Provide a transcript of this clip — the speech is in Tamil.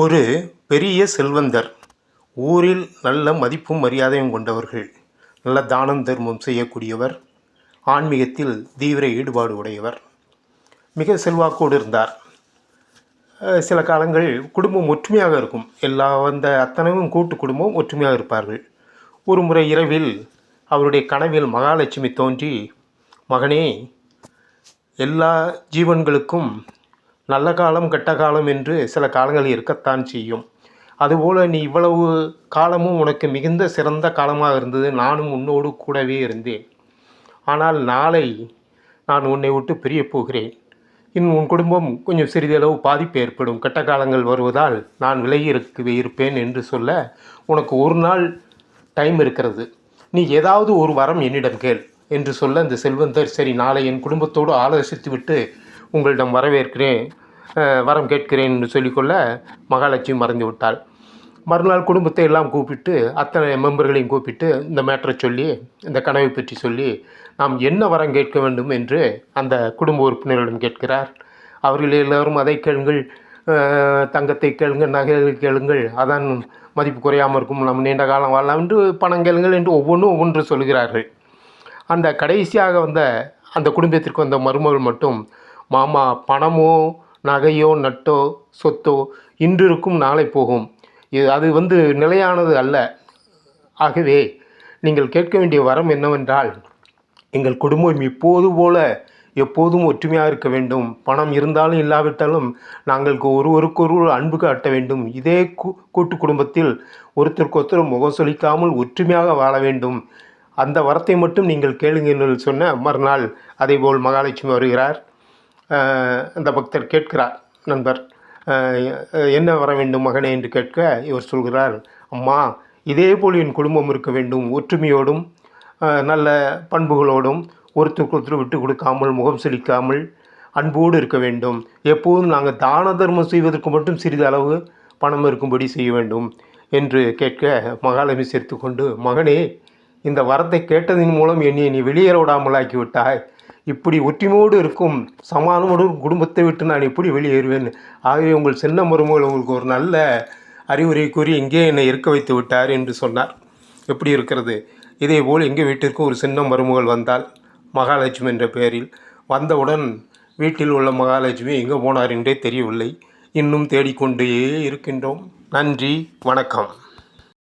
ஒரு பெரிய செல்வந்தர். ஊரில் நல்ல மதிப்பும் மரியாதையும் கொண்டவர்கள். நல்ல தானம் தர்மம் செய்யக்கூடியவர். ஆன்மீகத்தில் தீவிர ஈடுபாடு உடையவர். மிக செல்வாக்கோடு இருந்தார். சில காலங்கள் குடும்பம் ஒற்றுமையாக இருக்கும். அத்தனையும் கூட்டு குடும்பம் ஒற்றுமையாக இருப்பார்கள். ஒரு முறை இரவில் அவருடைய கனவில் மகாலட்சுமி தோன்றி, மகனே, எல்லா ஜீவன்களுக்கும் நல்ல காலம் கெட்ட காலம் என்று சில காலங்கள் இருக்கத்தான் செய்யும். அதுபோல் நீ இவ்வளவு காலமும் உனக்கு மிகுந்த சிறந்த காலமாக இருந்தது. நானும் உன்னோடு கூடவே இருந்தேன். ஆனால் நாளை நான் உன்னை விட்டு பிரியப் போகிறேன். இன்னும் உன் குடும்பம் கொஞ்சம் சிறிதளவு பாதிப்பு ஏற்படும். கெட்ட காலங்கள் வருவதால் நான் விலகி இருப்பேன் என்று சொல்ல, உனக்கு ஒரு நாள் டைம் இருக்கிறது. நீ ஏதாவது ஒரு வரம் என்னிடம் கேள் என்று சொல்ல, அந்த செல்வந்தர், சரி, நாளை என் குடும்பத்தோடு ஆலோசித்து விட்டு உங்களிடம் வரம் கேட்கிறேன் என்று சொல்லிக்கொள்ள மகாலட்சுமி மறைந்து விட்டாள். மறுநாள் குடும்பத்தை எல்லாம் கூப்பிட்டு, அத்தனை மெம்பர்களையும் கூப்பிட்டு இந்த மேட்டரை சொல்லி, இந்த கனவை பற்றி சொல்லி, நாம் என்ன வரம் கேட்க வேண்டும் என்று அந்த குடும்ப உறுப்பினரிடம் கேட்கிறார். அவர்கள் எல்லோரும் அதை கேளுங்கள், தங்கத்தை கேளுங்கள், நகைகளை கேளுங்கள், அதான் மதிப்பு குறையாமல் இருக்கும், நம்ம நீண்ட காலம் வாழலாம் என்று, பணம் கேளுங்கள் என்று ஒவ்வொன்று சொல்கிறார்கள். அந்த கடைசியாக அந்த குடும்பத்திற்கு வந்த மருமகள் மட்டும், மாமா, பணமோ நகையோ நட்டோ சொத்தோ இன்று இருக்கும் நாளை போகும், அது நிலையானது அல்ல. ஆகவே நீங்கள் கேட்க வேண்டிய வரம் என்னவென்றால், எங்கள் குடும்பம் இப்போது போல எப்போதும் ஒற்றுமையாக இருக்க வேண்டும். பணம் இருந்தாலும் இல்லாவிட்டாலும் நாங்கள் ஒருவருக்கொருவர் அன்பு காட்ட வேண்டும். இதே கூட்டு குடும்பத்தில் ஒருத்தருக்கொருத்தர் முகம் சொலிக்காமல் ஒற்றுமையாக வாழ வேண்டும். அந்த வரத்தை மட்டும் நீங்கள் கேளுங்கள் சொன்ன மறுநாள் அதேபோல் மகாலட்சுமி வருகிறார். அந்த பக்தர் கேட்கிறார், நண்பர், என்ன வர வேண்டும் மகனே என்று கேட்க, இவர் சொல்கிறார், அம்மா, இதே போல் என் குடும்பம் இருக்க வேண்டும். ஒற்றுமையோடும் நல்ல பண்புகளோடும் ஒருத்தருக்கு ஒருத்தர் விட்டு கொடுக்காமல் முகம் செழிக்காமல் அன்போடு இருக்க வேண்டும். எப்போதும் நாங்கள் தான தர்மம் செய்வதற்கு மட்டும் சிறிது அளவு பணம் இருக்கும்படி செய்ய வேண்டும் என்று கேட்க, மகாலட்சுமி சேர்த்து கொண்டு, மகனே, இந்த வரத்தை கேட்டதின் மூலம் என்னை நீ வெளியேற விடாமலாக்கி விட்டாய். இப்படி ஒற்றுமையோடு இருக்கும் சமானமோடு குடும்பத்தை விட்டு நான் எப்படி வெளியேறுவேன்? ஆகவே உங்கள் சின்ன மருமகள் உங்களுக்கு ஒரு நல்ல அறிவுரை கூறி இங்கே என்னை இருக்க வைத்து விட்டார் என்று சொன்னார். எப்படி இருக்கிறது? இதேபோல் எங்கள் வீட்டிற்கு ஒரு சின்ன மருமகள் வந்தால், மகாலட்சுமி என்ற பெயரில். வந்தவுடன் வீட்டில் உள்ள மகாலட்சுமி எங்கே போனார் என்றே தெரியவில்லை. இன்னும் தேடிக்கொண்டே இருக்கின்றோம். நன்றி, வணக்கம்.